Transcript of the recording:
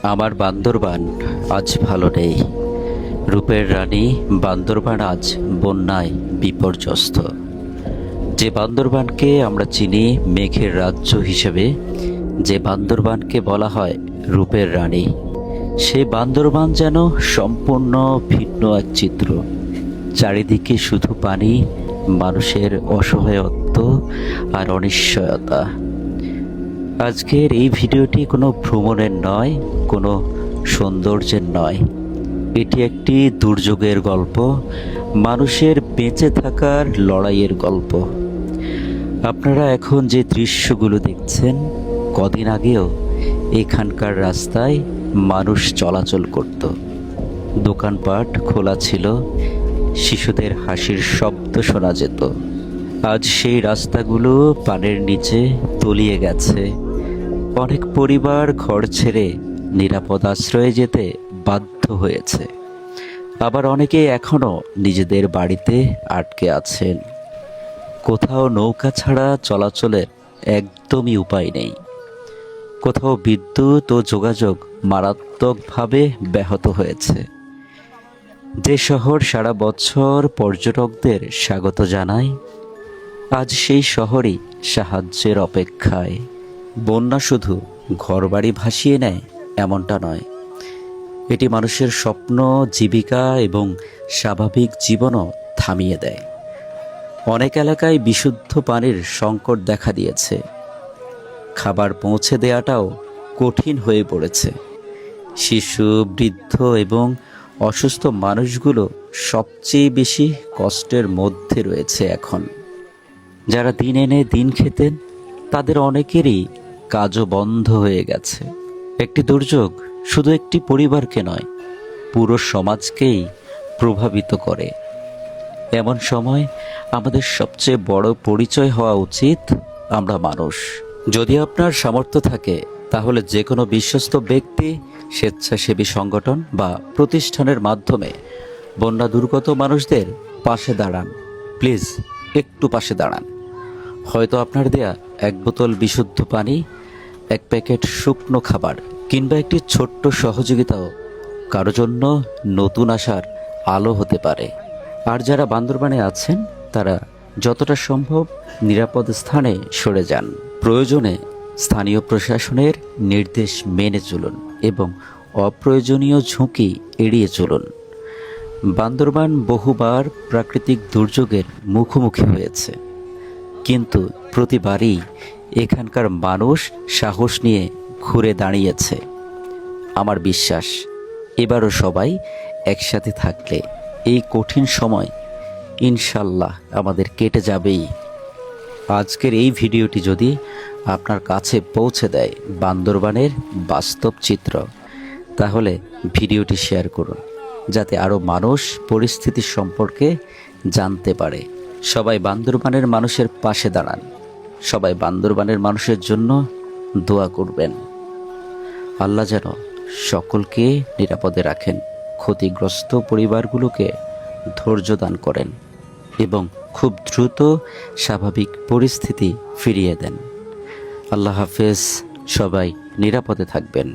আমার বান্দরবান আজ ভালো নেই। রূপের রানী বান্দরবান আজ বন্যায় বিপর্যস্ত। যে বান্দরবানকে আমরা চিনি মেঘের রাজ্য হিসেবে, যে বান্দরবানকে বলা হয় রূপের রানী, সে বান্দরবান যেন সম্পূর্ণ ভিন্ন এক চিত্র। চারিদিকে শুধু পানি, মানুষের অসহায়ত্ব আর অনিশ্চয়তা। আজকের এই ভিডিওটি কোনো ভ্রমণের নয়, কোনো সৌন্দর্যের নয়। এটি একটি দুর্যোগের গল্প, মানুষের বেঁচে থাকার লড়াইয়ের গল্প। আপনারা এখন যে দৃশ্যগুলো দেখছেন, কদিন আগেও এখানকার রাস্তায় মানুষ চলাচল করত। দোকানপাট খোলা ছিল, শিশুদের হাসির শব্দ শোনা যেত। আজ সেই রাস্তাগুলো পানির নিচে তলিয়ে গেছে। অনেক পরিবার ঘর ছেড়ে নিরাপদ আশ্রয়ে যেতে বাধ্য হয়েছে। আবার অনেকেই এখনও নিজেদের বাড়িতে আটকে আছেন। কোথাও নৌকা ছাড়া চলাচলের একদমই উপায় নেই। কোথাও বিদ্যুৎ ও যোগাযোগ মারাত্মকভাবে ব্যাহত হয়েছে। যে শহর সারা বছর পর্যটকদের স্বাগত জানায়, আজ সেই শহরই সাহায্যের অপেক্ষায়। বন্যা শুধু ঘরবাড়ি ভাসিয়ে নেয় এমনটা নয়, এটি মানুষের স্বপ্ন, জীবিকা এবং স্বাভাবিক জীবনও থামিয়ে দেয়। অনেক এলাকায় বিশুদ্ধ পানির সংকট দেখা দিয়েছে। খাবার পৌঁছে দেওয়াটাও কঠিন হয়ে পড়েছে। শিশু, বৃদ্ধ এবং অসুস্থ মানুষগুলো সবচেয়ে বেশি কষ্টের মধ্যে রয়েছে এখন। যারা দিন এনে দিন খেতেন, তাদের অনেকেরই কাজও বন্ধ হয়ে গেছে। একটি দুর্যোগ শুধু একটি পরিবারকে নয়, পুরো সমাজকেই প্রভাবিত করে। এমন সময় আমাদের সবচেয়ে বড় পরিচয় হওয়া উচিত আমরা মানুষ। যদি আপনার সামর্থ্য থাকে, তাহলে যে কোনো বিশ্বস্ত ব্যক্তি, স্বেচ্ছাসেবী সংগঠন বা প্রতিষ্ঠানের মাধ্যমে বন্যা দুর্গত মানুষদের পাশে দাঁড়ান। প্লিজ একটু পাশে দাঁড়ান। হয়তো আপনার দেয়া এক বোতল বিশুদ্ধ পানি, এক প্যাকেট শুকনো খাবার কিংবা একটি ছোট্ট সহযোগিতাও কারো জন্য নতুন আশার আলো হতে পারে। আর যারা বান্দরবানে আছেন, তারা যতটা সম্ভব নিরাপদ স্থানে সরে যান। প্রয়োজনে স্থানীয় প্রশাসনের নির্দেশ মেনে চলুন এবং অপ্রয়োজনীয় ঝুঁকি এড়িয়ে চলুন। বান্দরবান বহুবার প্রাকৃতিক দুর্যোগের মুখোমুখি হয়েছে, কিন্তু প্রতিবারই এখানকার মানুষ সাহস নিয়ে ঘুরে দাঁড়িয়েছে। আমার বিশ্বাস, এবারও সবাই একসাথে থাকলে এই কঠিন সময় ইনশাল্লাহ আমাদের কেটে যাবেই। আজকের এই ভিডিওটি যদি আপনার কাছে পৌঁছে দেয় বান্দরবানের বাস্তব চিত্র, তাহলে ভিডিওটি শেয়ার করুন, যাতে আরও মানুষ পরিস্থিতি সম্পর্কে জানতে পারে। সবাই বান্দরবানের মানুষের পাশে দাঁড়ান। সবাই বান্দরবানের মানুষের জন্য দোয়া করবেন। আল্লাহ যেন সকলকে নিরাপদে রাখেন, ক্ষতিগ্রস্ত পরিবারগুলোকে ধৈর্য দান করেন এবং খুব দ্রুত স্বাভাবিক পরিস্থিতি ফিরিয়ে দেন। আল্লাহ হাফেজ। সবাই নিরাপদে থাকবেন।